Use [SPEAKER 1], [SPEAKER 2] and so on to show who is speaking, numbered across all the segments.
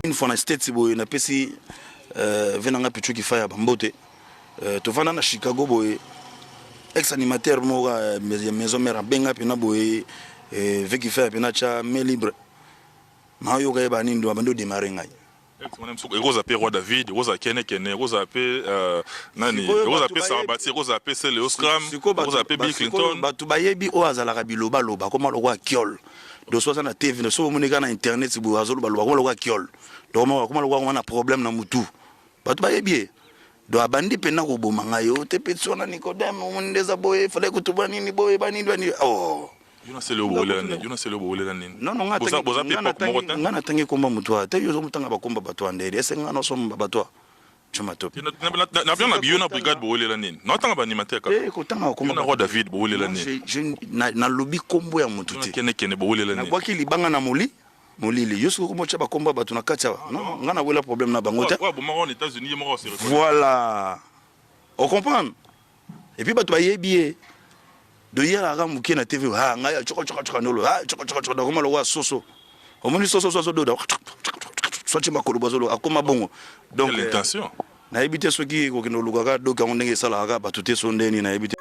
[SPEAKER 1] Une fois na state boy na pesi venanga pichu ki fire bambote to vana na Chicago boy ex animateur mo maison mère benga pena boy veki fire pena cha main libre ma yo ga ba nindo abando démarrer ngai
[SPEAKER 2] Rosa P. Roi David, Rosa Kene, Rosa P. Nani, Rosa P. Sarabati, Rosa P. Leo Scram, Rosa P. Bill Clinton.
[SPEAKER 1] Batu bayebi o azala biloba loba comme le roi Kiol. Do so na TV no so monika na internet si bo azolo baloba comme le roi Kiol. Do comme le roi on a problème na mutu. Batu bayebi do abandi pena ko bomanga yo te petsona Nicodème on ndeza boye fallait ko tuba nini boye bani oh.
[SPEAKER 2] Yuna selo bole nani.
[SPEAKER 1] Non non ngana tangi komba mutwa te yo zo mutanga bakomba batwa ndere ese ngana so mbatwa chuma top
[SPEAKER 2] na bien na biyo na brigade bole nani na tanga ba animateur ka
[SPEAKER 1] ko tanga komba
[SPEAKER 2] na Roi David bole nani
[SPEAKER 1] na lobi kombo ya mutu te
[SPEAKER 2] kene bole nani
[SPEAKER 1] na kwa ki libanga na molili yosu ko mocha bakomba batu na kacha non ngana wela problème na bango te
[SPEAKER 2] aux États-Unis mo se
[SPEAKER 1] voilà on comprend et puis batu bayebi de hier à Ramuki na TV ha ngaya choko nolo ha choko da koma lo wa soso omoni soso do da sochi makolo bazolo akoma bongo donc
[SPEAKER 2] l'intention
[SPEAKER 1] na ebite soki ko kino lukaka do ka ndenge sala ka batute sondeni na ebite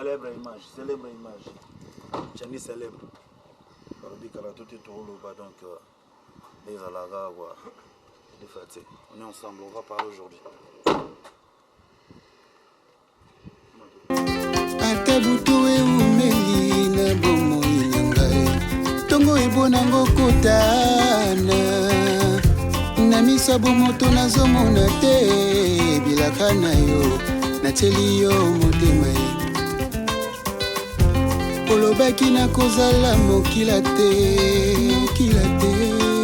[SPEAKER 1] Célèbre image. Tchani célèbre. Donc, les Alaga, on est ensemble, on va parler aujourd'hui.
[SPEAKER 3] Atabutu eumeli na bomo inanga tongo ebonango kotana na miso bomoto nazomona te bilaka na yo nateli yo motema olobaki nakozala mokila te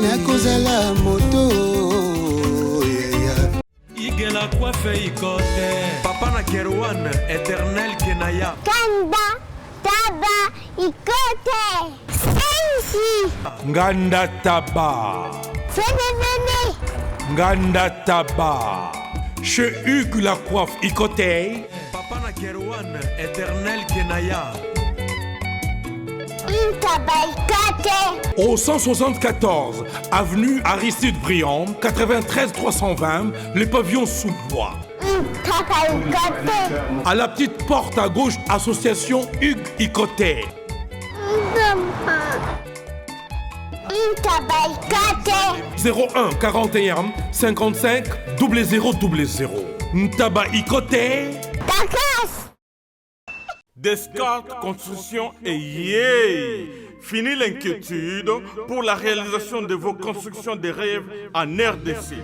[SPEAKER 3] nakozala moto
[SPEAKER 4] Igela coiffe ikote Papa na Kerwan éternel Kenaya
[SPEAKER 5] Kanda Taba ikote Ensi
[SPEAKER 4] Nganda Taba
[SPEAKER 5] Fenenene
[SPEAKER 4] Nganda Taba Chez Hugues la coiffe ikote Papa na Kerwan éternel Kenaya
[SPEAKER 5] Au
[SPEAKER 4] 174 avenue Aristide Briand, 93 320, les pavillons sous bois. À la petite porte à gauche, association Hugues Ikoté. 01 41 55 0000. Ntaba Ikoté. Descartes Construction et yeah! Fini l'inquiétude pour la réalisation de vos constructions de rêves en RDC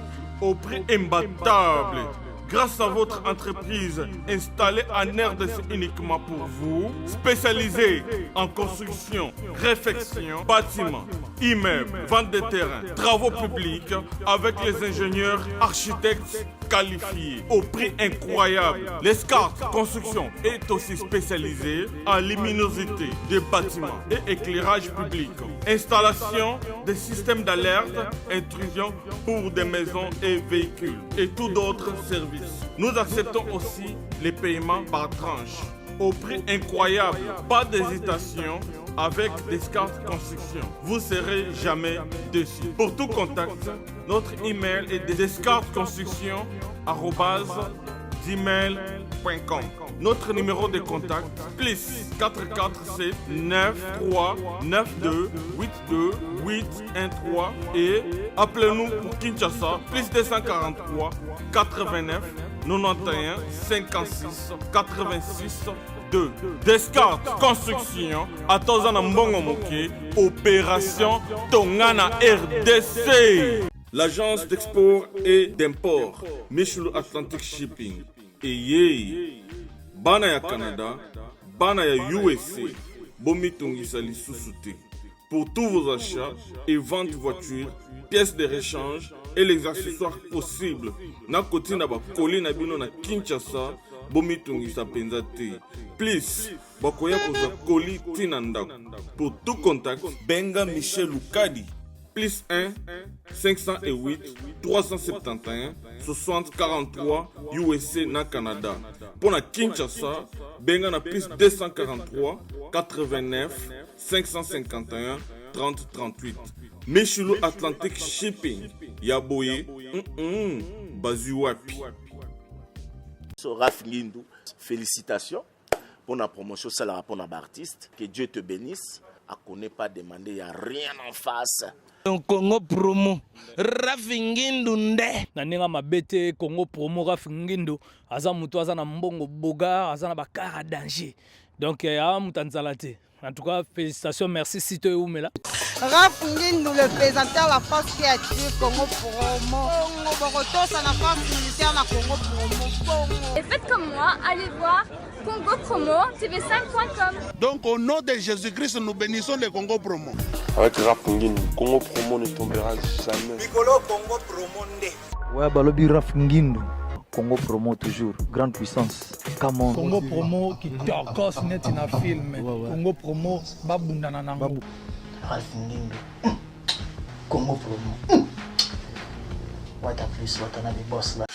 [SPEAKER 4] au prix imbattable. Grâce à votre entreprise installée en RDC uniquement pour vous, spécialisée en construction, réfection, bâtiments, immeubles, vente de terrains, travaux publics avec les ingénieurs architectes qualifiés au prix incroyable. L'escarte construction est aussi spécialisée en luminosité des bâtiments et éclairage public. Installation des systèmes d'alerte, intrusion pour des maisons et véhicules et tout d'autres services. Nous acceptons aussi les paiements par tranche au prix incroyable. Pas d'hésitation avec Descartes Construction. Vous serez jamais déçus. Pour tout contact, notre email est descartesconstruction@gmail.com. Notre numéro de contact plus 447 93 92 82 813 et appelez-nous pour Kinshasa plus 243 89 91 56 86 2. Descartes Construction à Tozana Mbongo Moké, opération Tongana RDC. L'agence d'export et d'import Michel Atlantic Shipping et yé bana ya Canada, bana ya USA, bomitungisa lisusuté. Pour tous vos achats et ventes de voitures, pièces de rechange et les accessoires possibles, na koti na ba koli na bino na Kinshasa, bomitungisa penzate. Please, bakoya koza koli tina ndako. Pour tout contact, benga Michel Lukadi. Plus 1 508 371 60 43 USA na Canada. Pour la Kinshasa, benga na plus 243 89 551 30 38. Michelo Atlantic Shipping. Yaboye, Bazuapi.
[SPEAKER 6] Raph Ngindou, félicitations pour la promotion, c'est la rapport d'artiste. Que Dieu te bénisse. À connaît pas demander, il n'y a rien en face.
[SPEAKER 7] Congo promo Rafingindu nde na ninga mabete Congo promo Rafingindu aza mutu aza na mbongo boga aza na bakara danger donc a mutanzala te. En tout cas, félicitations, merci Sito et Oumela.
[SPEAKER 8] Rafingindu, le présentateur la force créative Congo promo. Boroto, ça la force militaire na Congo promo.
[SPEAKER 9] Et faites comme moi, allez voir Congo promo tv5.com.
[SPEAKER 10] Donc au nom de Jésus-Christ, nous bénissons le Congo promo.
[SPEAKER 11] Avec Rafingindu, Congo promo ne tombera jamais.
[SPEAKER 12] Bigolo Congo promo nde.
[SPEAKER 13] Ouais, balobi Rafingindu. Congo promo toujours, grande puissance. Camon.
[SPEAKER 14] Congo promo qui torcos net in a film. Congo promo babunda nanango.
[SPEAKER 15] Rafingindu. Congo promo. What a plus, what another boss là.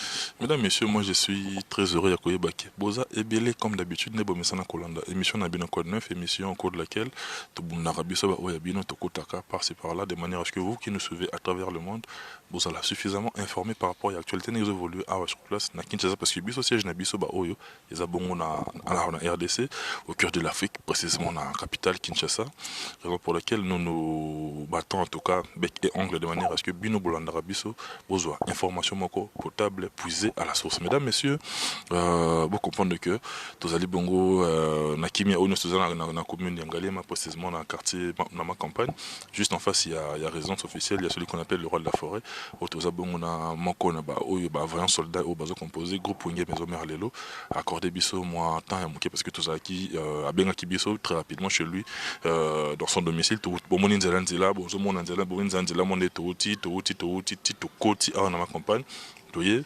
[SPEAKER 2] Mesdames, Messieurs, moi je suis très heureux d'accueillir Baké. Boza et Belé, comme d'habitude, n'est pas Messana Kolanda. Émission n'a bien encore 9 émissions au cours de laquelle tout le monde a rabi ça, Oyabino, Tokotaka, par-ci par-là, de manière à ce que vous qui nous suivez à travers le monde, vous allez suffisamment informé par rapport à l'actualité. Nous évoluons à sur place, na Kinshasa, parce que Biso siège na Biso, Oyo, les abonnés na RDC, au cœur de l'Afrique, précisément dans la capitale Kinshasa, raison pour laquelle nous nous battons en tout cas bec et ongle de manière à ce que Bino Bolandara Biso, besoin information moko potable, puisée à la source. Mesdames, Messieurs, vous comprenez que tous les bongo nakimi à na commune d'Yangalema, précisément dans le quartier, dans ma campagne, juste en face il y a résidence officielle, il y a celui qu'on appelle le roi de la forêt. Tous les bongo na moko na voyant soldat au bazo composé groupe Wenge Maison Merlelo, accordé biso moi temps et parce que tous qui a bien biso très rapidement chez lui dans son domicile. Tout bon mon inzela nzela, bon mon inzela, bon inzela mon touti koti à ma campagne. Voyez.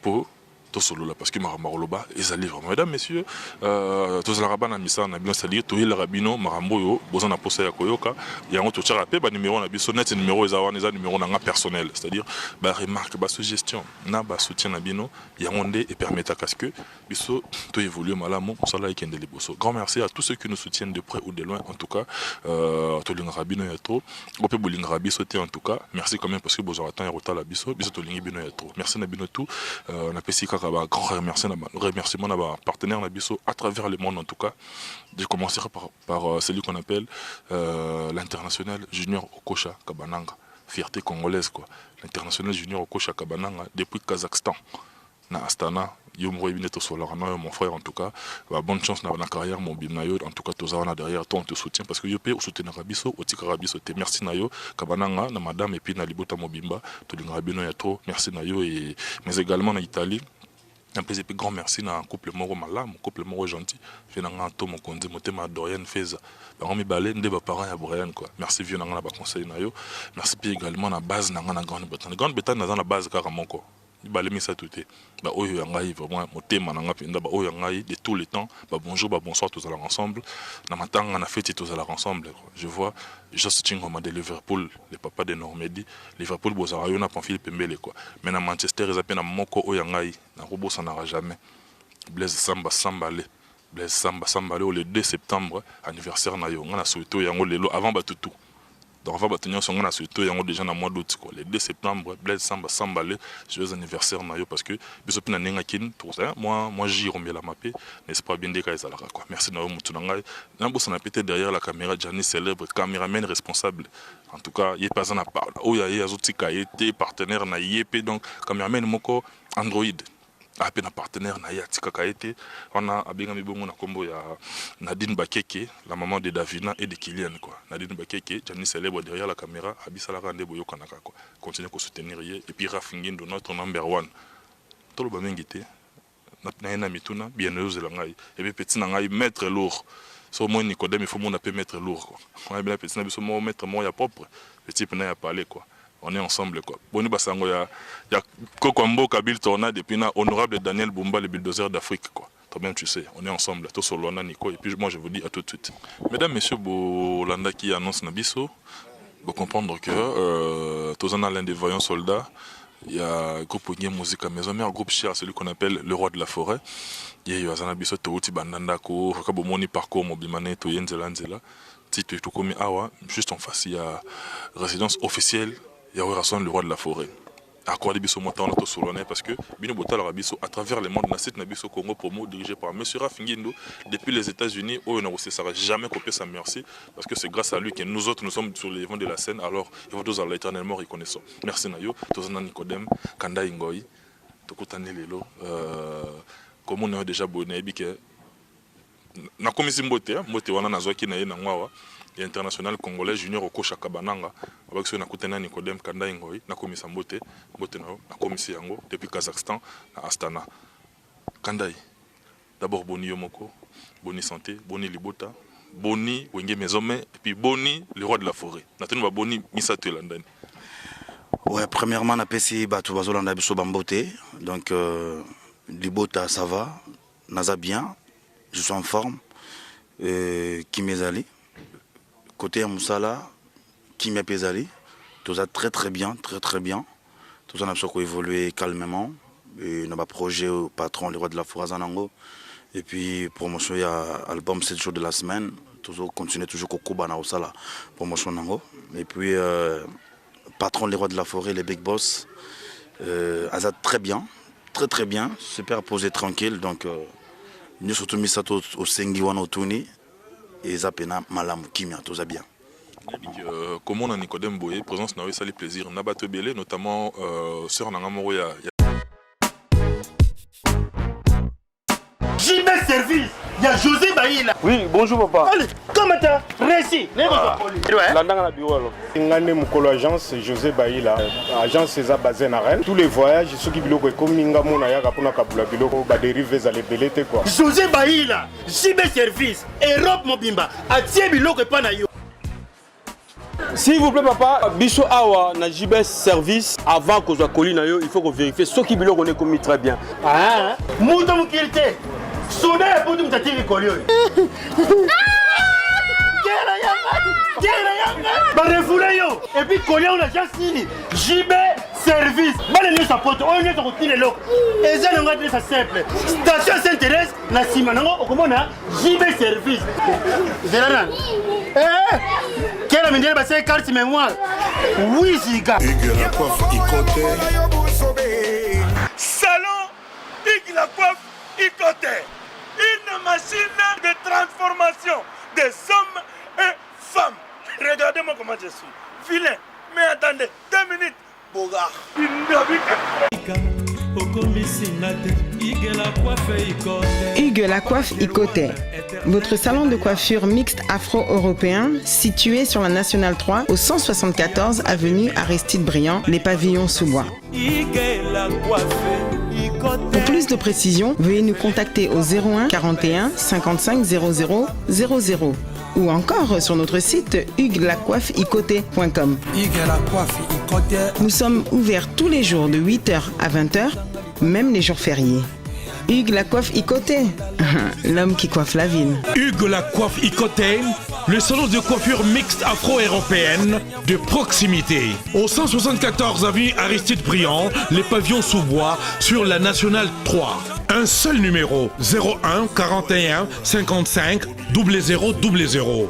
[SPEAKER 2] Pour tout solo là parce que Maroloba est allé vraiment. Mesdames, Messieurs, tous les rabbins na bien salué, tous les rabbins Maramboyo, besoin na posa ya koyoka, il y a un autre rappel, numéro na biso net numéro les numéro na personnel, c'est-à-dire remarque, suggestion, na soutien na bino, il y a ondé et permettre à ce que biso tout évolue malamo, ça là ikende les bosso. Grand merci à tous ceux qui nous soutiennent de près ou de loin en tout cas, tous les rabbins ya trop, on peut bouling rabbi sauter en tout cas. Merci quand même parce que besoin attend et retard la biso to lingi bino ya trop. Merci na bino tout, na pesi grand remerciement à ma partenaire Nabiso à travers le monde en tout cas. Je commencerai par celui qu'on appelle l'international junior Okocha Kabananga, fierté congolaise quoi. L'international junior Okocha Kabananga depuis Kazakhstan. Na Astana, mon frère en tout cas, bonne chance dans la carrière, mon bimnayo, en tout cas, tous on a derrière toi, on te soutient parce que yo peux soutenir Rabiso, Otika Rabiso, merci Nayo, Kabananga, na madame et puis na Libota Mobimba, tout le Rabino Yato, merci Nayo, et mais également en Italie. Un plaisir, grand merci à un couple moro malam, un couple moro gentil. Je suis un homme qui m'a Dorian Feza. Je balé des parents à Brian quoi. Merci vieux na conseil nayo. Merci puis également la base na Grande-Bretagne. Grande-Bretagne na la base carrément quoi. Balé mi ça tout est. Ba oyo yangai vraiment motema na ngapenda ba oyo yangai de tous les temps. Ba bonjour, ba bonsoir tous allons ensemble. Na matanga na fête tous allons ensemble. Je vois Justin Homa de Liverpool, le papa de Normandie. Liverpool bozara yo na Pamphile Pembele quoi. Mais na Manchester ils appellent na moko oyo yangai na robo ça n'aura jamais. Blaise Samba Sambale. Blaise Samba Sambale le 2 septembre anniversaire na yo. Ngana souhaité yango lelo avant batutu. Donc on va tenir son gars surtout il y a déjà dans mois d'août quoi. Le 2 septembre Blaise Samba Sambalé joyeux anniversaire nayo parce que biso pina nenga kin tout ça moi j'y remets la mappe mais c'est pas bien décalé ça là quoi. Merci nayo mutunanga na bossa na pété derrière la caméra Gianni célèbre caméraman responsable. En tout cas, il pas en a parlé. Oh il y a zotika été partenaire na IEP donc caméraman moko Android. À peine un partenaire na Yatika Kaete, on a abengami bongo na kombo ya Nadine Bakeke, la maman de Davina et de Kylian quoi. Nadine Bakeke, Gianni célèbre derrière la caméra, Abisala Rande Boyo Kanaka quoi. Continue à soutenir et puis Rafingindo notre number one. Tolo ba mengité. Na na mituna bien heureux langai et puis petit nangai maître lourd. So moi Nicodème il faut mon appeler maître lourd quoi. On a bien petit na biso mo maître mo ya propre. Le type na ya parler quoi. On est ensemble quoi. Boni basango ya Kokombo Kabil Torna depuis na honorable Daniel Bumba le bulldozer d'Afrique quoi. Toi-même tu sais, on est ensemble tous sur Luanda Nico et puis moi je vous dis à tout de suite. Mesdames messieurs Bolanda qui annonce Nabiso, vous comprendre que tous en a l'un des voyants soldats. Il y a un groupe de musique à maison mère, groupe cher, celui qu'on appelle le roi de la forêt. Il y a un abisso Touti Bandandako, Rakabomoni parcours Mobimane, Toyenzela Nzela. Tito Tokomi Awa, juste en face il y a résidence officielle. Il y a le roi de la forêt. À quoi biso montant notre solonais parce que Bino Botal Rabiso à travers le monde Nassit Nabiso Congo Promo dirigé par Monsieur Rafingindo depuis les États-Unis où on ne sera jamais copié sa merci parce que c'est grâce à lui que nous autres nous sommes sur les vents de la scène alors il va tous à l'éternellement reconnaissant. Merci Nayo, Tozana Nicodème, Kanda Ingoi, Tokutane Lelo, comme on a déjà bonné que na commission Mbote, Mbote wana nazwaki na ye na ngwawa. International congolais junior Okocha Kabananga avec ce nakutena Nicodème Kanda Ingoi na komisa Mbote na komisi yango depuis Kazakhstan na Astana. Kandai d'abord boni yomoko, boni santé, boni libota, boni Wenge Maison et puis boni le roi de la forêt. Natenu ba boni misato landani.
[SPEAKER 1] Ouais, premièrement na pesi batu bazolanda biso bambote. Donc libota ça va, naza bien, je suis en forme. Qui m'est côté à Moussala, qui m'a pesé, tout ça très bien, tout ça n'a pas évolué calmement, et na ba projet au patron les rois de la forêt zanango et puis promotion il y a album 7 jours de la semaine toujours continuer toujours kokuba na osala promotion nango et puis patron les rois de la forêt les big boss Azad très bien très bien super posé tranquille donc nous surtout mis ça au sengi wana otuni et zapena malamu kimia tout ça bien.
[SPEAKER 2] Comment on a Nicodème Boye, présence n'a eu ça les plaisirs. Nabato Belé, notamment Sœur Nangamoro ya.
[SPEAKER 15] JB Service, il y a José Baïla.
[SPEAKER 11] Oui, bonjour papa.
[SPEAKER 15] Allez, comment t'as réussi?
[SPEAKER 11] Landanga na bureau alors.
[SPEAKER 16] Ngane Mukolo agence José Baïla, agence César basée à Rennes. Tous les voyages, ceux qui biloko comme Ningamon na yaka pona kabula biloko ba dérive za lebelete quoi.
[SPEAKER 15] José Baïla, JB Service, Europe Mobimba, atie biloko pa na yo.
[SPEAKER 11] S'il vous plaît papa, biso awa na JB Service avant que soit colis na yo, il faut qu'on vérifie ceux qui biloko on est commis très bien.
[SPEAKER 15] Ah, muto mukirite. Soda pour tout t'attirer collier. Bah refoulez yo. Et puis collier on a déjà signé. JB Service. Bah les sa pote, on est sur le loc. Et ça on va dire ça simple. Station s'intéresse na simanango au comment na JB Service. Zélan. Quelle amène bah c'est carte mémoire. Oui ziga.
[SPEAKER 10] La coiffe Icoté.
[SPEAKER 12] Salon Hugues la coiffe Icoté. Une machine de transformation des hommes et femmes. Regardez-moi comment je suis. Vilain. Mais attendez, 2 minutes. Boga.
[SPEAKER 17] Hugues la coiffe Icoté. Votre salon de coiffure mixte afro-européen situé sur la Nationale 3 au 174 avenue Aristide Briand, les pavillons sous bois. Pour plus de précisions, veuillez nous contacter au 01 41 55 00 00 ou encore sur notre site huguelacoiffeicoté.com. Nous sommes ouverts tous les jours de 8h à 20h, même les jours fériés. Hugues la coiffe Icoté, l'homme qui coiffe la ville.
[SPEAKER 18] Hugues la coiffe Icoté, le salon de coiffure mixte afro-européenne de proximité. Au 174 avenue Aristide Briand, les pavillons sous bois sur la Nationale 3. Un seul numéro, 01 41 55 00 00.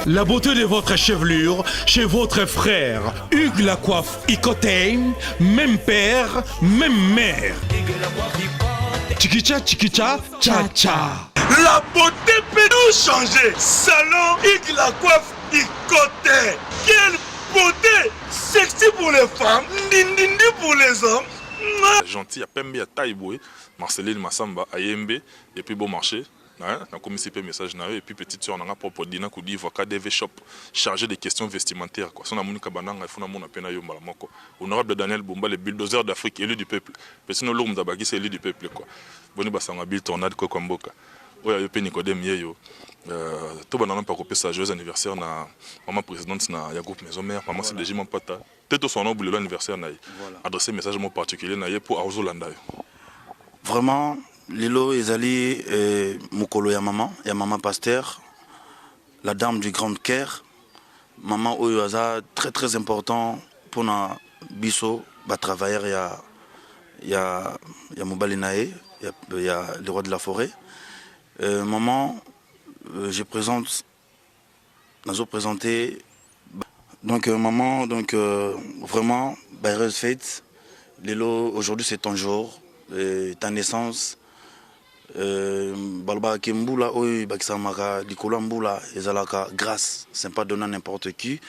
[SPEAKER 18] La beauté de votre chevelure chez votre frère. Hugues la coiffe Icoté, même père, même mère. Chikicha, chikicha, cha cha.
[SPEAKER 12] La beauté peut tout changer. Salon Hugues la coiffe Icoté. Quelle beauté! Sexy pour les femmes, ndindindi pour les hommes.
[SPEAKER 2] Gentil, à Pembe, à Taïboué, Marceline Massamba, à Yembe, et puis bon marché. On a commis un message, et puis petite soeur, on a propre Dina Koudi, KDV Shop, chargé des questions vestimentaires. Si on a Monika Bananga, il faut qu'on appelle Malamoko. Honorable Daniel Bumba, le bulldozer d'Afrique, élu du peuple. Sinon, l'homme d'Abagi, c'est élu du peuple. Boni Bassanga, Bill Tornade, Kokwamboka. Oui, il y a Nicodème Yeyo. Tout le monde a coupé sa joyeux anniversaire na maman présidente na ya groupe maison mère maman c'est déjà mon pata peut-être son nom pour l'anniversaire na adresser message mon particulier na pour Arzolanda.
[SPEAKER 1] Vraiment Lilo ezali mukolo ya maman pasteur la dame du grand cœur maman oyo aza très important pour na biso ba travailleur ya mobali nae ya le roi de la forêt. Maman, je présente, nous avons présenté, donc maman, donc vraiment, heureuse fête. Lelo, aujourd'hui c'est ton jour, ta naissance. Balba Kembula, oui, Baksamaka, Dikola Mbula, Ezalaka, grâce, c'est pas donné à n'importe qui.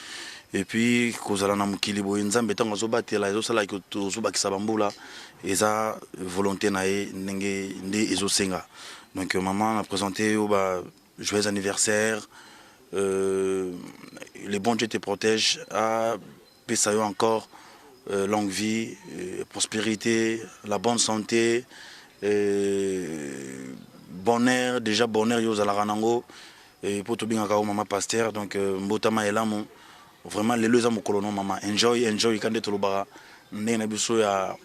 [SPEAKER 1] Et puis, Kozala Namukilibo, Nzambe, Tango Zobati, la Ezosala, Zobakisabambula, Eza, volonté nae, Nenge, Nde Ezosenga. Donc maman a présenté joyeux anniversaire, les bons Dieu te protègent, Pessayo encore, longue vie, prospérité, la bonne santé, bonheur, déjà bonheur yo zalaranango, et pour tout bien maman pasteur, donc mbotama elamo, vraiment les deux amours colonon maman, enjoy quand tu le bara, n'ena biso ya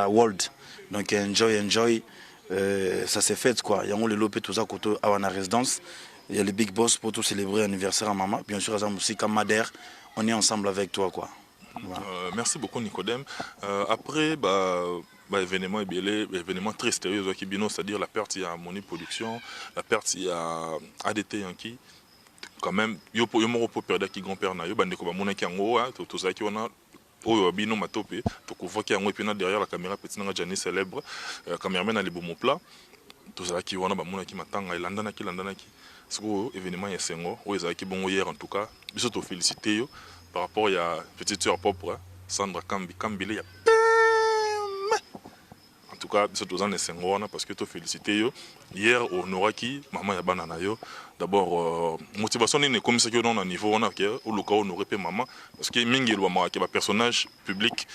[SPEAKER 1] world, donc enjoy. Ça s'est fait quoi. Il y a les lopés tout ça côté à la résidence. Il y a les big boss pour tout célébrer l'anniversaire à maman. Bien sûr, à musique à Madère, on est ensemble avec toi quoi.
[SPEAKER 2] Merci beaucoup Nicodème. Après, événement événement très sérieux qui bino, c'est-à-dire la perte il y a Moni Production, la perte il y a ADT Yankee. Quand même, yo mo po perdre qui grand-père na yo bande ko ba mona ki ngo to ça qui on a oyo bino matope to ko voki ngo et derrière la caméra petit nga Jani célèbre caméraman ali bomo plat to ça qui on a ba mona ki matanga landana ki siko événement ya sengo oyo za ki bongo hier en tout cas biso to féliciter yo par rapport à petite sœur propre Sandra Kambile ya en tout cas biso to za ne sengo wana parce que to féliciter yo hier on aura qui maman ya bana na yo. D'abord, motivation n'est comme ça que dans un niveau on a au local on aurait pas maman parce que mingi loi marqué un personnage public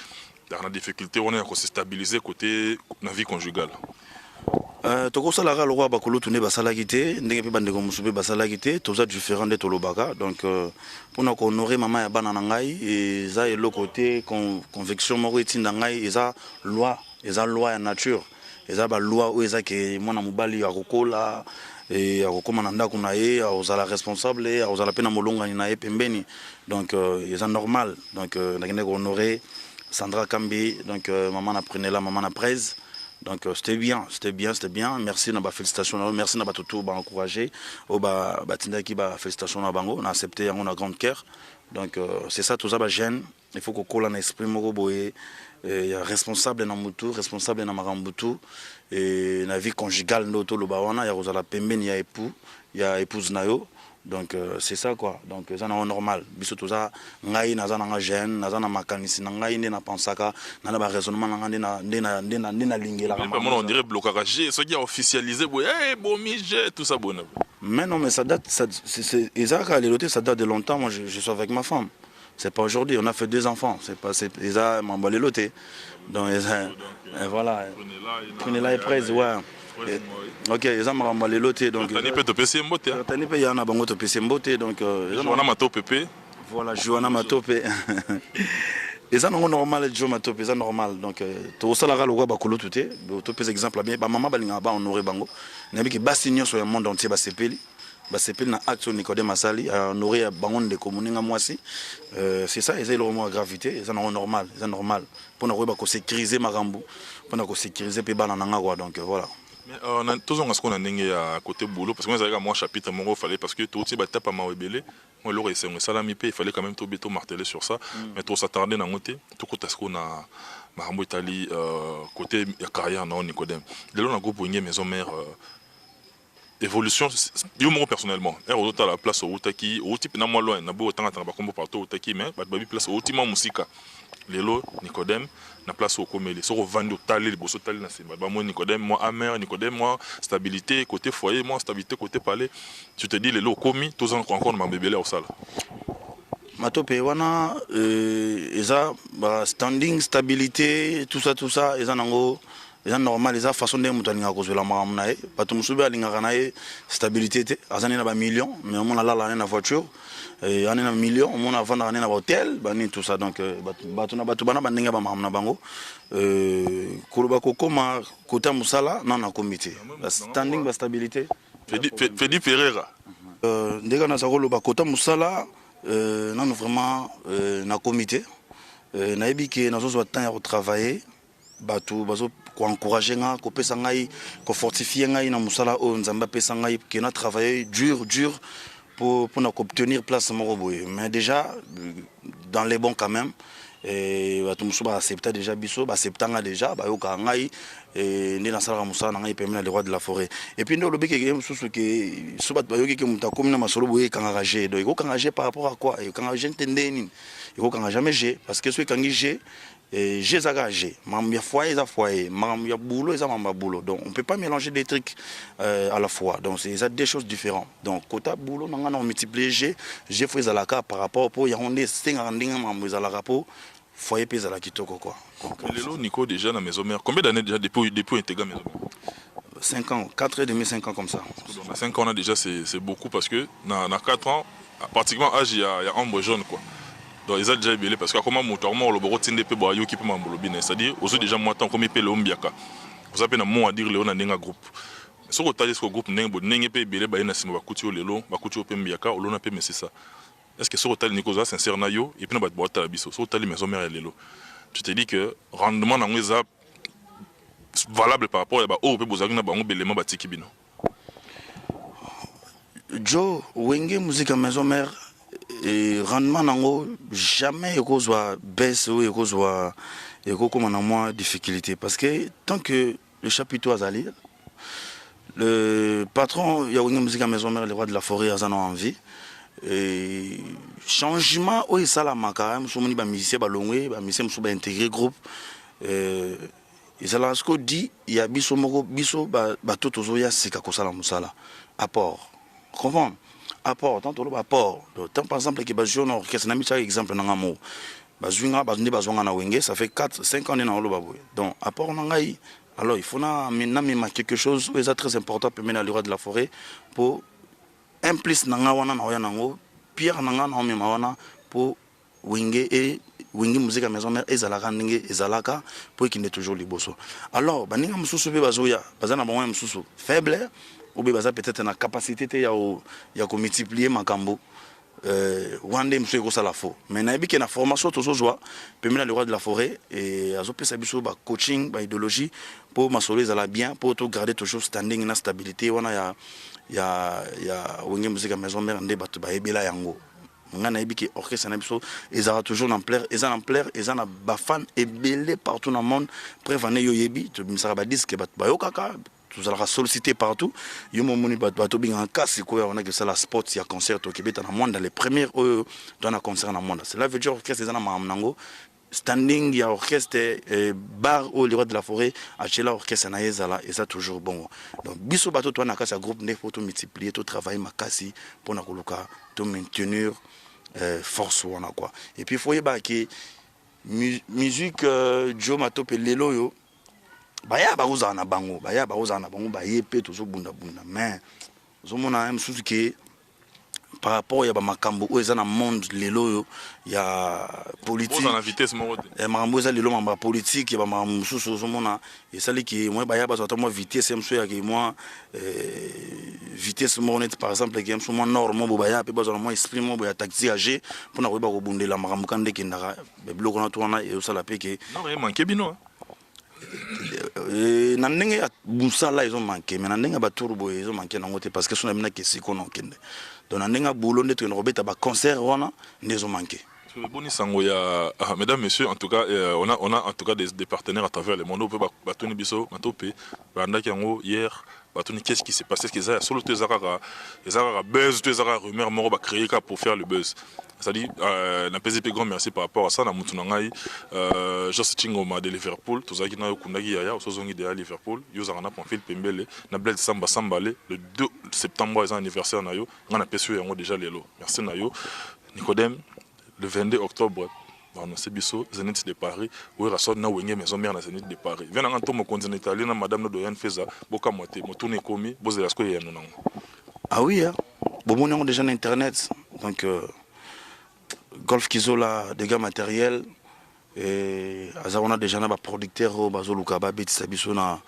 [SPEAKER 2] dans la difficulté on est à se stabiliser côté la vie conjugale.
[SPEAKER 1] Toko salara le roi bakolo tourner basalagité ndenge pe bande ko musube basalagité tout ça différent de tolobaka donc pour nous honorer maman ya bana ngai et ça et le côté conviction moko etinda ngai eza loi ya nature eza ba loi o eza ke mwana mobali ya kokola et akokoma na ndako na ye azala responsable azala pe na molongani na ye pembeni donc eza normal donc nakende ko honorer Sandra Kambi donc maman na prenela maman na presse donc c'était bien merci na ba félicitations merci na ba toto ba encourager o ba tinda ki ba félicitations na bango na accepter yango na grande cœur donc c'est ça tout ça ba jeune il faut ko kola na esprit moko boye ya responsable na mutu responsable na marambutu et la vie conjugale noto lo bawana ya kozala pembeni ya époux ya épouse nayo donc c'est ça quoi donc ça na normal biso to za ngai na za na jeune na za na makanisi na ngai ne na pensaka na ba raisonnement na ndena lingela
[SPEAKER 2] kama on dirait blocage ce qui a officialisé bon mije tout ça bon
[SPEAKER 1] mais non mais ça date c'est Isaac les lotés ça date de longtemps moi je suis avec ma femme. C'est pas aujourd'hui, on a fait 2 enfants, c'est pas ils a m'emballé loté. Donc voilà. Prenez là et presse ouais. OK, ils ont m'emballé loté donc
[SPEAKER 2] tani peut te PC mbote.
[SPEAKER 1] Tani peut yana bango to PC mbote donc
[SPEAKER 2] Joana Matope.
[SPEAKER 1] Voilà, Joana Matope. Et ça non normal Joana Matope, c'est normal donc to salara lo ba kolo touté, to pèse exemple bien ba maman balinga ba honorer bango. Nabi ki basignon sur le monde entier ba sepeli. C'est na action Nicodème Masali à honorer bangon de communinga moisi c'est ça ils ont vraiment gravité c'est normal pour nous ba ko sécuriser marambo pour nous sécuriser pe bana nanga quoi donc voilà
[SPEAKER 2] mais on a tous on ce qu'on a ndenge à côté boulot parce que moi ça moi chapitre mon fallait parce que tout ba tapa ma webele moi l'aurait c'est un salami pe il fallait quand même tout béton marteler sur ça mais trop s'attarder dans côté tout côté ce qu'on a marambo Italie côté carrière non Nicodème de là on a groupe maison mère évolution yo mo personnellement au total la place au taki au type na moi loin na bo tanga tanga ba kombo partout au taki mais ba bi place au tima musika lelo Nicodème na place au komeli so vendre tali le boso tali na simba ba moi Nicodème moi amer Nicodème moi stabilité côté foyer moi stabilité côté palais je te dis lelo komi tous encore ma bébé là au sala
[SPEAKER 1] Matope wana eza ba standing stabilité tout ça eza nango c'est normal les façon de monter à cause de la maramnae pas tout musubi alinga nae stabilité azani na ba millions mais on a là na voiture et on a millions on a vendre na hôtel bani tout ça donc batu bana bandinga ba maramna bango koloba kokoma kota musala na comité standing ba stabilité
[SPEAKER 2] Fedi Pereira
[SPEAKER 1] ndeka na sakolo ba kota musala non vraiment na comité na ebiki na zo temps ya travailler batu bazo ko encourager nga ko pesa ngai ko fortifier ngai na musala o nzamba pesa ngai qui na travailler dur pour obtenir place moko boye mais déjà dans les bons quand même et batu musuba accepter déjà biso ba acceptanga déjà ba yoka ngai et ni na sala musala ngai permet les rois de la forêt et puis ndo lobeke ke mususu ke suba ba yoki ke muta komina masolo boye kangager donc ko kangager par rapport à quoi et kangager ntendeni il faut kangager jamais j'ai parce que ceux kangager j'ai engagé, il y a foyer, il y a boulot, il y a boulot. Donc on ne peut pas mélanger des trucs à la fois. Donc c'est des choses différentes. Donc côté boulot, on a multiplié j'ai fait la carte par rapport au y a on est 5 ans à la rapport foyer pèse à la kitoko quoi.
[SPEAKER 2] Lelo Nico déjà dans maison mère. Combien d'années déjà depuis intégrer maison mère?
[SPEAKER 1] 5 ans, 4 et demi 5 ans comme ça.
[SPEAKER 2] Dans 5 ans déjà c'est beaucoup parce que dans 4 ans pratiquement âge il y a ombre jaune quoi. Donc ils ont déjà belé parce que comment motoirement le bureau tinde pe boyo qui peut m'embobiner c'est-à-dire aux déjà moi tant comme epele ombiaka vous appelez na moi à dire le on a ndenga groupe so ko talis ko groupe ndengo ndenga pe belé ba ina sima ba kuti lelo ba kuti pe mbiaka olona pe mesisa est-ce que ce hôtel Nicolas sincère na yo et puis na ba boîte à biso so hôtel maison mère lelo tu te dis que rendement na ngeza valable par rapport à ba o pe bozaki na bango belema batiki bino
[SPEAKER 1] Joe wenge musique à maison mère et rendement nango jamais ekozwa baisse ou ekozwa ekokoma na moi difficulté parce que tant que le chapiteau azali le patron ya wenge musique à maison mère le roi de la forêt azana envie et changement o isala maka musomoni ba musicien ba longwe ba musicien muso ba intégrer groupe isala ce que dit il y a biso moko biso ba totozo ya sika kosala musala apport comprendre apport tant to apport tant par exemple que ba jeune orchestre na mi cha exemple na ngamo ba zwinga ba ndé ba zwanga na wenge ça fait 4-5 ans na oloba boy donc apport na ngai alors il faut na maintenant quelque chose est très important pour mener le roi de la forêt pour implice nanga wana na nango pierre nanga na mi mawana pour wenge et wenge musique à maison mère ezalaka ndenge ezalaka pour qu'il n'est toujours liboso alors baninga mususu be bazoya bazana bon mususu faible ou bien peut-être na capacité te ya ko multiplier makambo wande mususu ko sala fo mais na ebiki na formation tozozwa pemela le roi de la forêt et azopesa biso ba coaching ba idéologie pour masolo ezala bien pour to garder toujours standing na stabilité wana ya wenge musique à maison mère ndé batu ba ebela yango ngana ebiki orchestre na biso ezara toujours en plaire ezana ba fan ebele partout dans le monde prévane yo yebi to bisara ba disque batu ba yokaka tout allons solliciter partout yo momoni bato binga kasi ko on a que ça la sport il y a concert au Québec dans le monde dans les premières dans un concert dans le monde cela veut dire orchestre ezana mamnango standing ya orchestre bar au roi de la forêt achela orchestre na ezala et ça toujours bon donc biso bato to na kasi groupe ne faut to multiplier to travailler makasi pour na koluka to maintenir force wana quoi et puis faut yeba que musique Joe Matope lelo yo baya ba uzana bango ba yepe to zo bunda mais zo mona msusu ke par rapport ya ba makambo o ezana monde lelo yo ya politique
[SPEAKER 2] on a vitesse mo
[SPEAKER 1] makambo za lelo mamba politique ya ba msusu zo mona esali ki moi baya ba zo moi vitesse msusu ya ke moi vitesse mo net par exemple ke msusu moi normal bo baya pe ba zo moi esprit mo bo ya taxi age pona ko ba ko bundela makambo kande ke ndaka be bloko na to wana e osala pe ke
[SPEAKER 2] non e manke bino
[SPEAKER 1] na ndenge ya busala ils ont manqué mais na ndenge ba turbo ils ont manqué nango te parce que sona mina ke siko non kende donc na ndenge bulo ndeto no robeta ba concert wana ils ont manqué
[SPEAKER 2] boni sango ya mesdames messieurs en tout cas on a en tout cas des partenaires à travers le monde on peut batoni biso matope bandaki yango hier batoni qu'est-ce qui s'est passé ce que ça solo tezaka buzz tezaka rumeur moko ba créer pour faire le buzz. C'est-à-dire, na PZP grand merci par rapport à ça. Na mutu nangai, Joss Chingoma de Liverpool, tout ça qui n'a eu kundagi yaya, osozongi de Liverpool, yozarana Pamphile Pembele, na Bled Samba Sambale, le 2 septembre, c'est anniversaire na yo, on a perçu yango déjà lelo. Merci na yo. Nicodème, le 22 octobre, c'est biso Zénith de Paris, où il ressort na wenge maison mère na Zénith de Paris. Viens en tombe continent italien, na Madame Nodoyan Feza, boka moite, motourne komi, bose la sko yano nango.
[SPEAKER 1] Ah oui, hein. Bon, on a déjà internet, donc. Golf Kizola, dégâts matériels, et on a déjà un producteur au Bazoluka Babit Sabiso na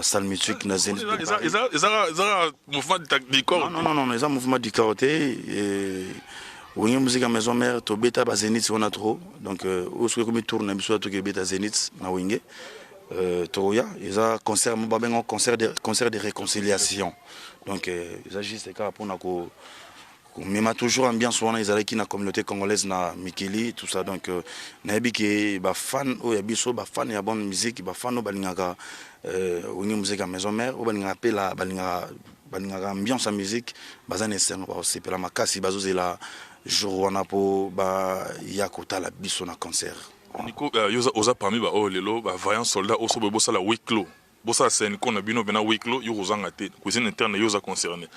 [SPEAKER 1] salle musique na Zénith.
[SPEAKER 2] Ils ont mouvement du corps.
[SPEAKER 1] Non, ils ont mouvement du carotté. Oui, musique à maison mère, to beta ba Zénith on a trop. Donc au ce que tourne biso to beta Zénith na Wingé. Toya, ils ont concert concert de réconciliation. Donc ils agissent les cas pour nako mais m'a toujours ambiance wana ezala ki na communauté congolaise na Mikili tout ça donc na yebiki ba fan o yabiso ba fan ya bonne musique ba fan o balingaka wini musique à maison mère o balingaka pela balingaka ambiance à musique bazane scène ba osepela makasi bazozela jour wana po ba yakota la biso na concert
[SPEAKER 2] Nico yoza oza parmi ba o lelo ba vaillant soldat oso bo sala week clos bosa scène qu'on a bino bena week clos yo ozanga te cuisine interne yoza concerné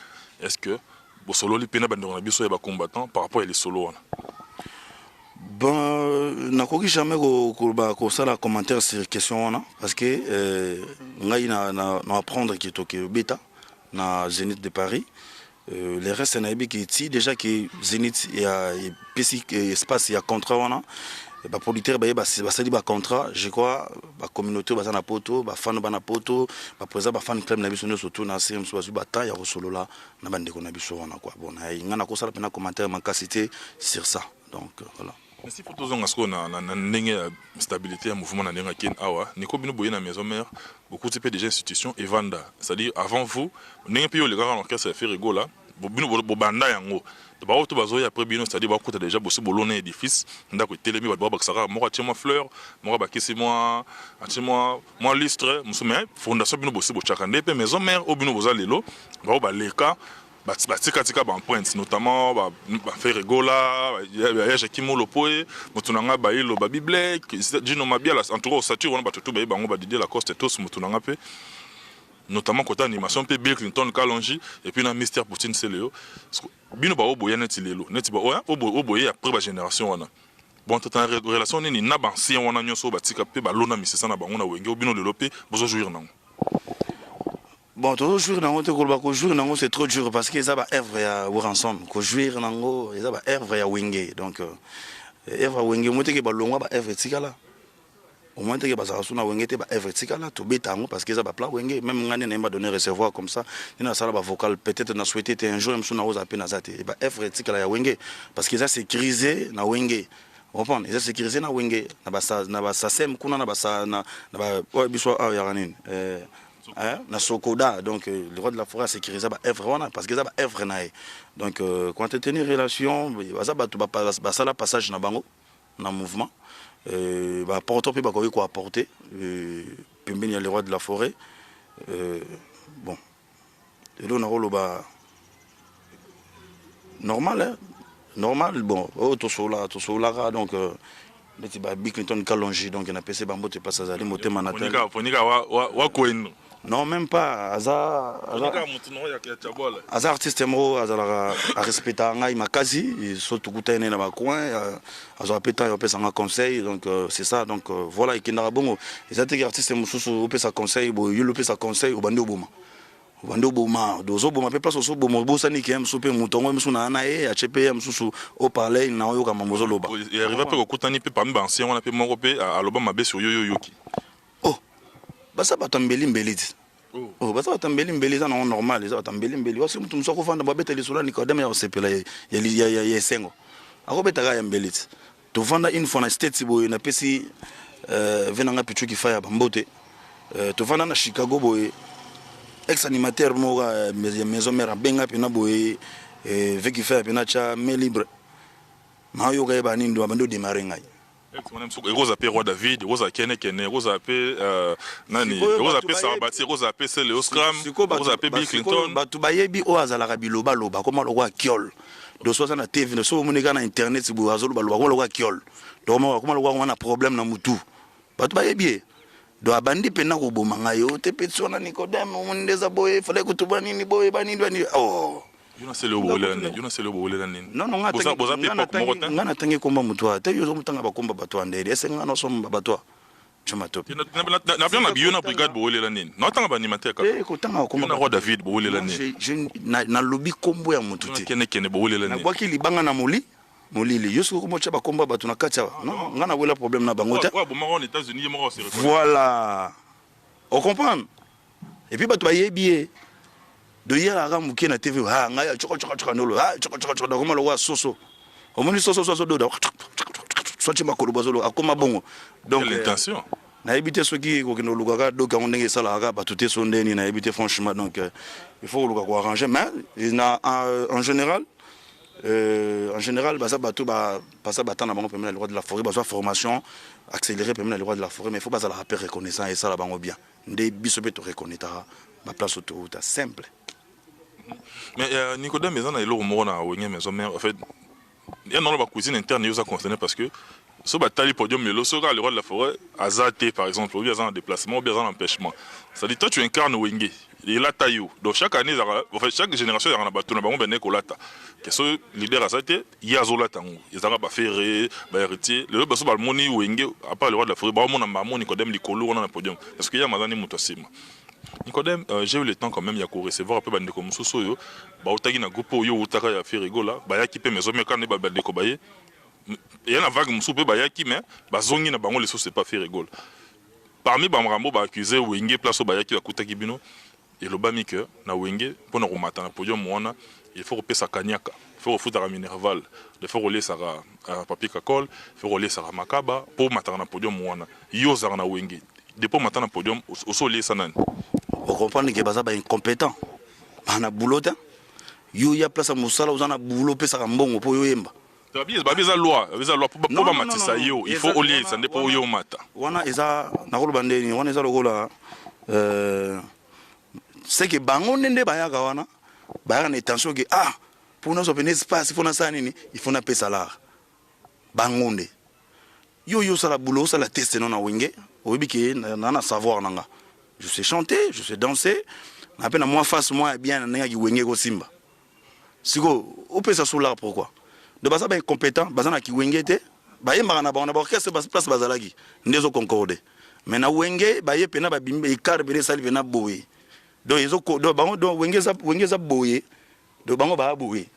[SPEAKER 2] est-ce que solo li pena bandona biso ya ba combattant par rapport à les solo wana
[SPEAKER 1] bon nakoki jamais ko sala commentaire sur question wana parce que ngai na apprendre qui toke beta na Zénith de Paris les restes na ebi qui ti déjà que Zénith il y a petit espace il y a contrat wana bapolitaire basali bacontrat je crois bacommunauté baza na poto bafano bana poto baprésent bafan club na biso nyonso to na se mosu bazwi batan ya kosolola na bandeko na biso wana quoi bon nga nakosala mpena commentaire makasi te sur ça donc voilà.
[SPEAKER 2] Si pour tous on a une stabilité à mouvement na ken awa niko bino boye na maison mère beaucoup de déjà institutions et vanda c'est-à-dire avant vous n'engé puis les gars en orchestre fait rigola bino bobanda yango ba auto bazo ya après bino c'est-à-dire ba kuta déjà bossi bolona édifice ndako telemi ba bakisaka moko atie moi fleur moko bakisi moi atie moi lustre musumé fondation bino bossi bochaka ndepe maison mère au bino boza lelo ba leka batika baempointe notamment bafe rigola yaje kimolo poe motu na nga bayilo babible dino mabia en tout cas osature wana bato to baye bango badidie la coste tous motu na nga mpe notamment côté animation mpe Bill Clinton Kalonji et puis na Mr Poutine Seleo bino baoboya neti lelo neti baoya oboye après ba génération wana bon tout en relation nini na bancien wana nyonso batika mpe balona misesa na bango na wenge obino lelo mpe bozo jouir nango.
[SPEAKER 1] Bon, toujours jouer dans le jouer dans c'est trop dur parce que ça va œuvre à voir ensemble. Que jouer dans ça va œuvre à wingé. Donc œuvre à wingé, moi que balonga ba œuvre tikala. Au moins que bazara suna wingé te ba œuvre tikala to betango parce que ça va plat wingé. Même ngane n'a pas donné recevoir comme ça. Ni na sala ba vocal peut-être na souhaité un jour msuna oza pe na zate. Ba œuvre tikala ya wingé parce que ça sécurisé na wingé. On comprend, ça sécurisé na wingé. Na ba sem kuna na ba ouais biso a ya ranine. Na Sokoda donc le roi de la forêt sécurisé ba œuvre parce que ça ba œuvre nae donc quand tu tenir relation ça ba ça la passage na bango na mouvement ba porter pe ba ko apporter pembeni ya le roi de la forêt bon et là on a rôle ba normal normal bon to sola donc petit ba Bill Clinton Kalonji donc on a PC bambo te passe azali motema natal
[SPEAKER 2] fonika wa koeno.
[SPEAKER 1] Non, même pas. Aza artiste mo azala a respecter ngai makazi surtout kutene na bacoin aza pétan yo pesa conseil donc c'est ça donc voilà ikindara bongo ezate artiste mususu o pesa conseil bo yo pesa conseil o bandi oboma bandi oboma dozo boma pe place oso bomo bosani ki am sope mutongo musu na na e achepe mususu o parler na yo kama mozo loba
[SPEAKER 2] il arrive pas kokutani pe parmi ancien on a pe moko pe aloba mabe sur yo yoki.
[SPEAKER 1] Basa batambeli mbeliti oh basa batambeli mbeliti na normal basa batambeli mbeli wasi mutu musoko fanda babeta lisula Nicodème ya sepela ya sengo akobeta ga ya mbeliti to vanda une fois na state boy na pesi venanga pichu ki fire bambote to vanda na Chicago boy ex animateur mo maison mère benga pina boy veki fire pina cha mais libre ma yo ga ba nindo bando démarrer ngai
[SPEAKER 2] Rosa P. Roi David, Rosa Kene, Rosa P. Nani, Rosa P. Sarabati, Rosa P. Seleo Scram, Rosa P. Bill Clinton.
[SPEAKER 1] Batu bayebi o azala biloba loba comme le roi Kiol. Do soza na TV, no so monika na internet si bu azolo baloba comme le roi Kiol. Do comme le roi on a problème na mutu. Batu bayebi do abandi pena ko bomanga yo te petso na Nicodème on ndeza boye fallait ko tuba nini boye banini oh.
[SPEAKER 2] Yuna selo bolela nini
[SPEAKER 1] non ngana tangi komba mutwa te yo mutanga bakomba batwa ndele ese ngana somba batwa chuma top
[SPEAKER 2] na bien na biona brigade bolela nini na tanga ba animateur ka
[SPEAKER 1] ko tanga komba
[SPEAKER 2] na roi David bolela nini
[SPEAKER 1] je na lobby kombo ya mutu te
[SPEAKER 2] kene bolela nini
[SPEAKER 1] na kwaki libanga na molili yosko ko mocha bakomba batu na kacha non ngana wela problème na bango ta
[SPEAKER 2] wa bomaro aux États-Unis moko se
[SPEAKER 1] voilà on comprend et puis batu bayebi de hier à Ramouké na TV ha ngaya choko nolo ha choko na komalo wa soso omoni soso do sochi makolo bazolo akoma bongo donc
[SPEAKER 2] l'intention
[SPEAKER 1] na éviter ce qui ko kino lugaga do ka ndenge sala ga batuté sondeni na éviter franchement donc il faut lugaga ko arranger mais en général basa batu ba passa batana bango permet le roi de la forêt besoin formation accélérée permet le roi de la forêt mais il faut pas ça la rappel reconnaissant et ça la bango bien ndé biso pe to reconnaîtra ma place autoroute simple.
[SPEAKER 2] Mais Nicodème mais on a eu na wenge maison mère en fait il y a dans la cuisine interne ils ont concerné parce que ce bataille podium mais le roi de la forêt azaté par exemple ou bien en déplacement ou bien en empêchement ça dit toi tu incarnes wenge il a taillou donc chaque année en fait chaque génération il y a un bateau na bango bene kolata que ce leader azaté il y a zolata ngo ils ont ba ferré ba héritier le baso ba moni wenge à part le roi de la forêt ba mona mamo Nicodème likolo on a podium parce qu'il y a mazani mutosima Nicodème, j'ai eu le temps quand même ya ko recevoir un peu bande comme soso yo ba otaki na groupe yo utaka ya fait rigola ba ya kipe maison mais quand ne ba bande ko baye il y a une vague moussoupe bayaki mais bazongi na bango les choses c'est pas fait rigole parmi bamrambo ba accusé wenge place au bayaki la kuta kibino et le bami que na wenge pour na remata na podium wana il faut repasser sa kanyaka il faut refuta la minerval il faut rouler ça papier cacol il faut rouler ça makaba pour matana na podium wana yo za na wenge depuis matana na podium au soleil ça nan
[SPEAKER 1] on comprend que baza ba incompétent bana boulot yo ya place musala uzana boulot pesa mbongo po yo yemba
[SPEAKER 2] babeza loi pour ba matisa yo il faut olier ça ne pour yo mata
[SPEAKER 1] wana eza na ko bandeni wana eza lokola c'est que bango nende bayaka wana bayaka na intention que pour nous open espace il faut na ça nini il faut na payer salaire bango nde yo sala boulot sala tester non na wenge oyebi ke na savoir nanga je sais chanter je sais danser na peine moi face moi bien na ngi wenge ko simba siko o pesa solar pourquoi de basa ba incompétent basa na ki wenge te ba yemba na ba on a orchestre bas place bazalaki ndezo concorde mais na wenge ba ye pena ba bimbe ikar bele sali pena boye donc ils ont do bango do wenge za boye do bango ba boye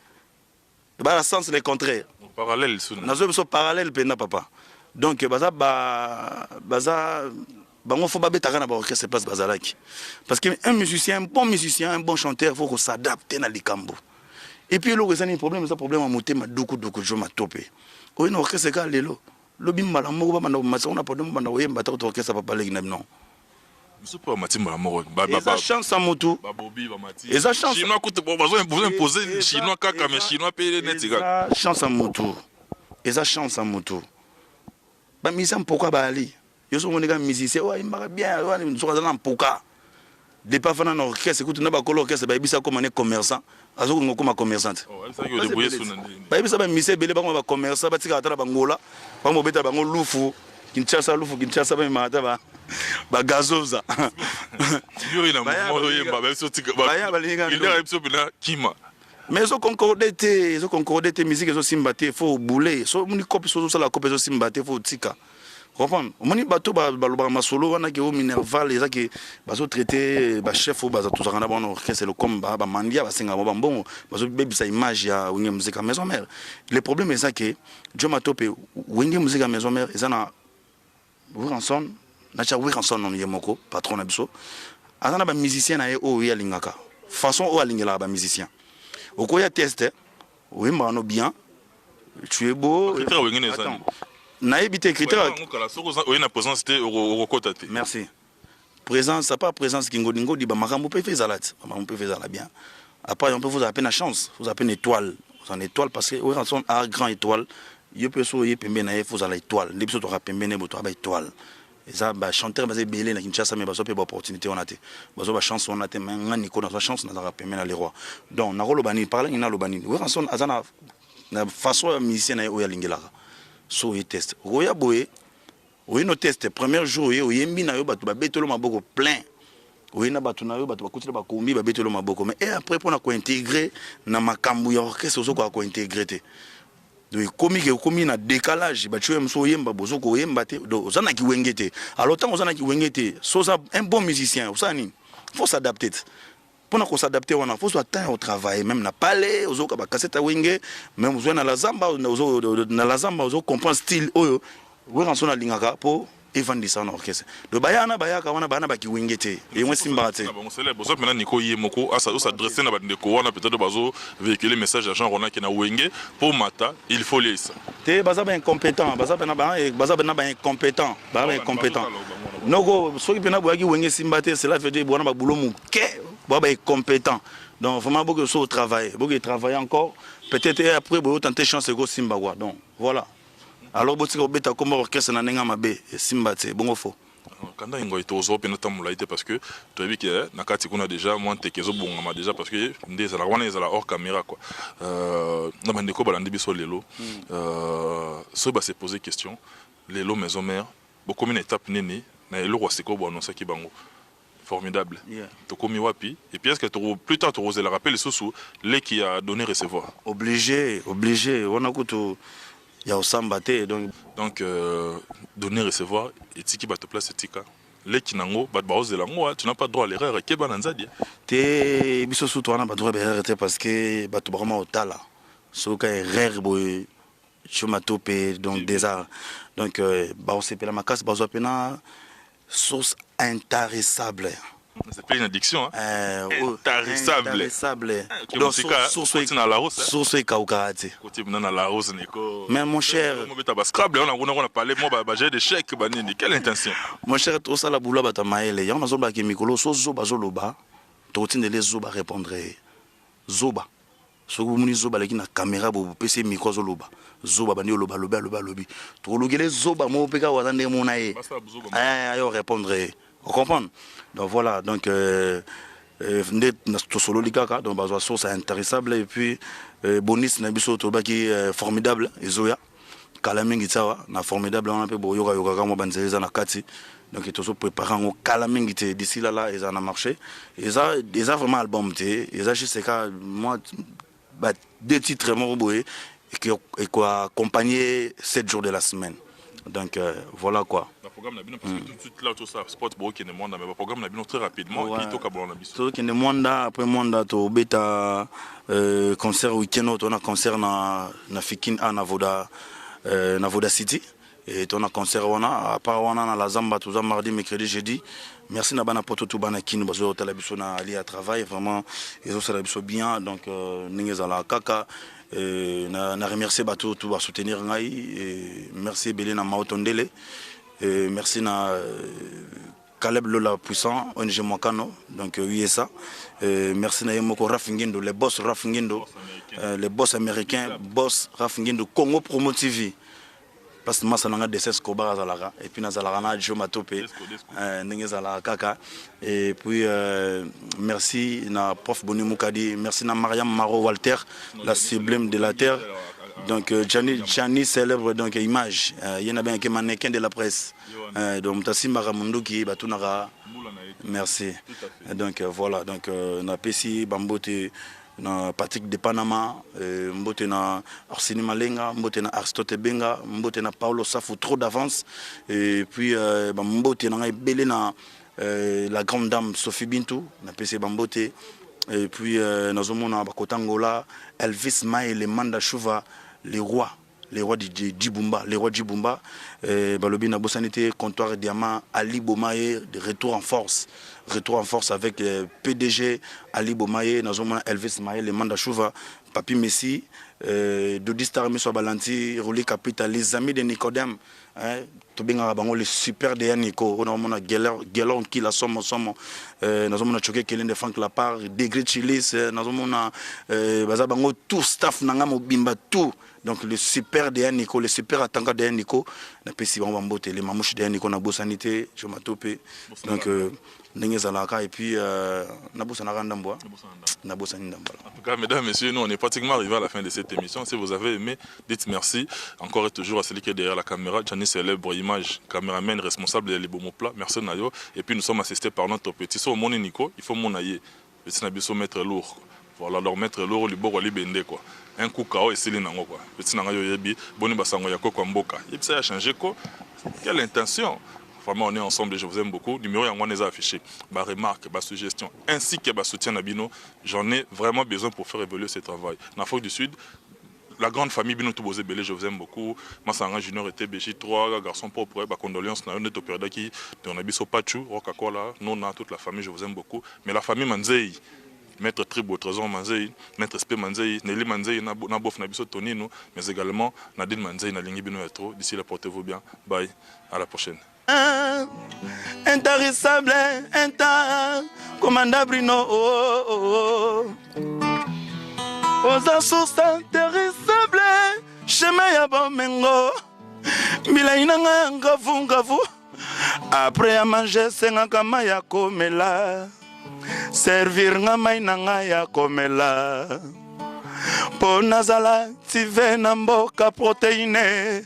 [SPEAKER 1] de ba sens le contraire
[SPEAKER 2] parallèle sous
[SPEAKER 1] na zo parallèle pena papa donc basa bango faut ba betaka na ba orchestre place bazalaki parce que un musicien un bon musicien un bon chanteur faut qu'on s'adapte na likambo. Et puis le réseau problème ça problème à monter ma doku je ma topé oui non orchestre ka lelo lobi mbala moko ba manda matsa on a pas de manda oyemba ta orchestre papa legi na non
[SPEAKER 2] c'est pas matimba moko
[SPEAKER 1] ba chance à moto
[SPEAKER 2] ba bobi ba mati
[SPEAKER 1] et ça chance
[SPEAKER 2] chinois coûte pas besoin imposer chinois kaka mais chinois payer net
[SPEAKER 1] égal chance à moto et ça chance à moto ba misam pourquoi ba ali yo so monika musicien ouais il bien ouais nous sommes dans poka de pas faire un orchestre écoute na ba kolo orchestre ba ibisa comme un commerçant azo ngo comme commerçante ba ibisa ba mise bele ba ba commerçant ba tika atala bangola ba mo beta bango lufu kinchasa ba mata ba gazoza
[SPEAKER 2] yuri na mo yemba ba so tika ba il episode na kima
[SPEAKER 1] mais zo concordé musique zo simbaté faut bouler so muni copie so la copie zo simbaté faut tika comprendre moni bato ba loba masolo wana ke o minerval eza ke bazo traiter ba chef ou baza tout ça na bon orchestre le combat ba mandia ba senga ba bon bazo bebisa image ya wenge musique à maison mère le problème est ça que Joe Matope wenge musique à maison mère eza na Wilson na cha Wilson non yemoko patron na biso azana ba musicien na o ya lingaka façon o alingela ba musicien okoya test oui mano bien tu es beau na évité critère merci présence ça pas présence kingo dingo di ba makambo peut faire zalat makambo peut faire bien après on peut vous appeler la chance vous appelez une étoile en étoile parce que oui son a grand étoile yo peut so yé pembe na vous à l'étoile les biso to pembe ne boto ba étoile et ça ba chanteur ba belé na Kinshasa mais ba so pe ba opportunité on a te ba so ba chance on a te mais ngani ko na chance na za pembe na les rois donc na rolo bani parler ina lo bani oui son azana na façon musicien na o ya lingela so y test roya boye oui no test premier jour yo yembi na yo batu ba betolo maboko plein oui na batu na yo batu ba kutila ba kombi ba betolo maboko mais et après pour na ko intégrer na makambu ya orchestre so ko intégrer te donc komi na décalage ba tu so yemba bozo ko yemba te do zana ki wengete alors tant zana ki wengete so ça un bon musicien ça ni faut s'adapter pour s'adapter on a faut attendre au travail même na palais ozo ka ba cassette wenge même ozo na la zamba ozo comprendre style oyo we ranso na lingaka po evandisa na orchestre do bayana bayaka wana bana baki wenge te et moi simba te
[SPEAKER 2] bon c'est là bozo maintenant niko yemoko asa s'adresser na bandeko wana peut-être bazo véhiculer message à Jean Ronald qui na wenge pour mata il faut les ça
[SPEAKER 1] te baza ba incompétent baza ba incompétent ba incompétent noko soki pena boyaki wenge simba te cela veut dire bona ba boulot muke ba incompétent donc vraiment beaucoup de au travail beaucoup travailler encore peut-être après vous tenter chance go simba quoi donc voilà alors botika obeta comme orchestre na nenga mabe simba te bongo fo
[SPEAKER 2] kanda ingo itozo pena tamula ite parce que tu as vu que na kati kuna déjà moi tekezo bongama déjà parce que ndeza la wana ezala hors caméra quoi na bandeko balandi biso lelo so ba se poser question lelo maison mère beaucoup une étape nene na eloko seko bo annoncer ki bango formidable. Tokomi wapi et puis est-ce que plus tard tu osé le rappeler sous les qui a donné recevoir.
[SPEAKER 1] Obligé on a kuto ya osambate
[SPEAKER 2] donc donner recevoir et tiki ba te place tika les qui nango ba osé la ngo tu n'as pas droit à l'erreur et keba nanzadi.
[SPEAKER 1] Te biso surtout on a pas droit à l'erreur parce que ba to vraiment otala. So ka erreur boy Chomatope, donc des arts. Donc, on s'est la macasse, source intarissable.
[SPEAKER 2] C'est pas une addiction, hein? Intarissable.
[SPEAKER 1] Intarissable.
[SPEAKER 2] Donc, source na la rose.
[SPEAKER 1] Source kaukati.
[SPEAKER 2] Côté na la rose, Nico.
[SPEAKER 1] Mais mon cher.
[SPEAKER 2] On a parlé, moi, j'ai des chèques, quelle intention?
[SPEAKER 1] Mon cher, tout ça, la boula, batamaele. Y'a un zoba qui mikolo, so zoba zoloba. Totine les zoba répondre. Zoba. So vous muni zoba, la caméra, vous PC micro zoloba. Zoba, bani loba, loba, loba, lobi. Tout le monde, zoba, mon peka, ou attendez mon aïe. Aïe, répondre. Vous comprenez? Donc voilà, donc tout solo likaka, donc bazo source intéressable et puis bonus na biso to baki formidable ezoya kala mingi tsawa na formidable on a peu boyoka yoka kama banzeza na kati donc ils sont préparés en kala mingi te d'ici là ils en a marché et ça vraiment album te et ça juste que moi bah deux titres mon boy et quoi accompagner 7 jours de la semaine. Donc voilà quoi.
[SPEAKER 2] Le programme n'a bien parce que tout de suite là tout ça sport bro qui ne monde mais le programme n'a bien très rapidement qui toka bon na biso.
[SPEAKER 1] Tout qui ne monde après monde to beta concert week-end on a concert na Fikin na Voda City et on a concert on a la Zamba tout ça mardi mercredi jeudi. Merci na bana poto tout bana kin bazo tala biso na ali à travail vraiment ils ont ça biso bien donc ningeza la kaka na remercier bateau tout à soutenir ngai merci Belina Maotondele merci na Caleb Lola puissant ONG Mwakano donc USA merci na Yemoko Rafingindo les boss Rafingindo les boss américains boss Rafingindo Congo Promo TV parce que moi ça n'a des Escobar Zalara et puis na Zalara na Jo Matope ningezala kaka et puis merci na prof Boni Moukadi merci na Mariam Maro Walter la sublime de la terre donc Gianni célèbre donc image il y en a bien qui mannequin de la presse donc Tassimba Ramundo qui batunara merci donc voilà donc na pesi bambote na Patrick de Panama mbote na Arsène Malenga mbote na Aristote Benga mbote na Paulo Safou trop d'avance et puis mbote na belé na la grande dame Sophie Bintou na PC bambote et puis nazomona bakotangola Elvis Maé le Manda Chouva les rois de Djibumba balobi na bosanité comptoir diamant Ali Bomaye de retour en force avec PDG Ali Bomaye nazomona Elvis Maé le Manda Chouva Papi Messi Dodi Star Miso Balanti Roli Capital les amis de Nicodème to benga bango le super de Nico on a mona gelon qui la somme nazomona choqué kelende Frank Lapart Degré Chilis nazomona baza bango tout staff nanga mobimba tout donc le super de Nico le super atanga de Nico na pesi bango bambote les mamouche de Nico na bosanité je m'atope donc et puis na bosana ndambo na bosani ndamba.
[SPEAKER 2] En tout cas mesdames messieurs nous on est pratiquement arrivé à la fin de cette émission. Si vous avez aimé dites merci encore et toujours à celui qui est derrière la caméra Gianni célèbre image caméraman responsable de l'Ebomo Plat merci Nayo et puis nous sommes assistés par notre petit so mon Nico il faut mon aïe petit nabiso mettre lourd voilà leur mettre lourd le bord ali bende quoi un coup kao et c'est nango quoi petit nango yebi boni basango ya ko mboka et puis ça a changé quoi quelle intention. Vraiment, on est ensemble et je vous aime beaucoup. Numéro en les a affiché. Ma remarque, ma suggestion, ainsi que ma soutien à Bino, j'en ai vraiment besoin pour faire évoluer ce travail. Dans l'Afrique du Sud, la grande famille Bino Toubozé Belé, je vous aime beaucoup. Massanga Junior était BJ, 3 garçons propres, condoléances, on est au Perdaki, on a Bisso Pachou, Rokakola, Nona, toute la famille, je vous aime beaucoup. Mais la famille Manzei, Maître Tribo, Trésor Manzei, Maître Spé Manzei, Nelly Manzei, Nabof Nabiso Tonino, mais également Nadine Manzei, Nalingi Bino Etro. D'ici là, portez-vous bien. Bye, à la prochaine.
[SPEAKER 1] Intarissable, commanda Bruno, aux sources intarissable, chemin ya bomengo, bilainanga ngavu, après à manger senga kama ya komela, servir nga mainanga ya komela, po nazala tive na mboka protéine.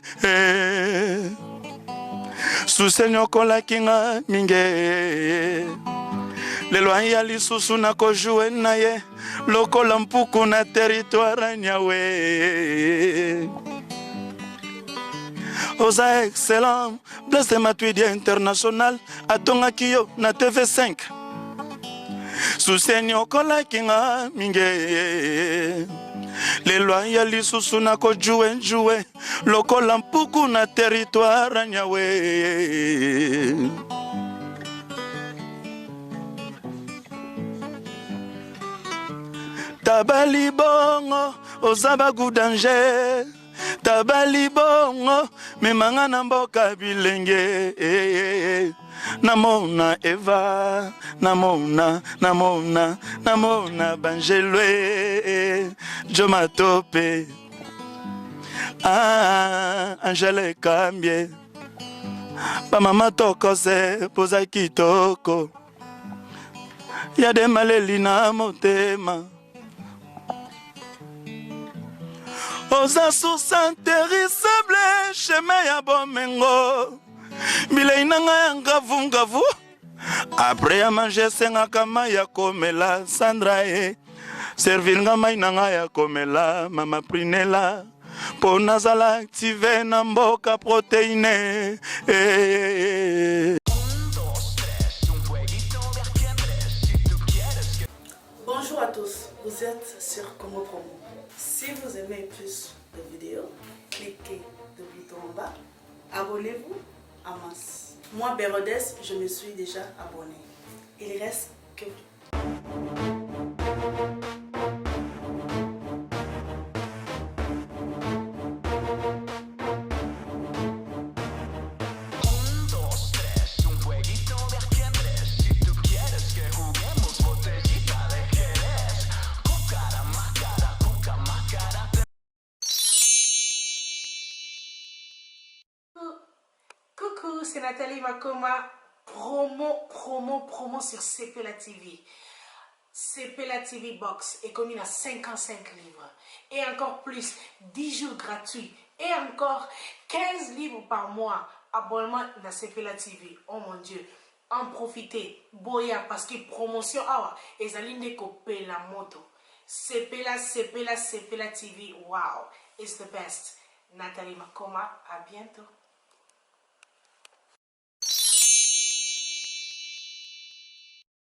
[SPEAKER 1] Susenyo kola kinga minge lelo ya lisusu na kojue na ye lokola mpuku na territoire nyawe oza excellent Blaise Matuidi international atonga kiyo na TV5 Susenyo kola kinga minge lelo ya lisusu na kojuenjue lokola mpuku na territoire nyawe. Tabali bongo ozaba gudanger, tabali bongo memanga na mboka bilenge. Namona Eva, namona banjelwe Jomatope, Angele Kambie, ba mama tokose poza kitoko, yade maleli na motema. Oza source intéressable chemin ya bomengo. Bilei nanga ya ngavu. Après ya manger sengaka mai ya komela Sandra servir nga mai nanga ya komela mama Prinela po nazala active na mboka protéine.
[SPEAKER 19] Bonjour à tous, vous êtes sur Congo Promo. Si vous aimez plus de vidéos, cliquez le bouton en bas, abonnez-vous à masse. Moi, Bérodès, je me suis déjà abonné. Il reste que... Coucou, c'est Nathalie Makoma. Promo sur CPLA TV. CPLA TV Box est commis à 55 livres. Et encore plus, 10 jours gratuits. Et encore 15 livres par mois. Abonnement à CPLA TV. Oh mon Dieu. En profitez. Boya parce que promotion awa. Et zaline kopé la moto. CPLA TV. Wow. It's the best. Nathalie Makoma. À bientôt.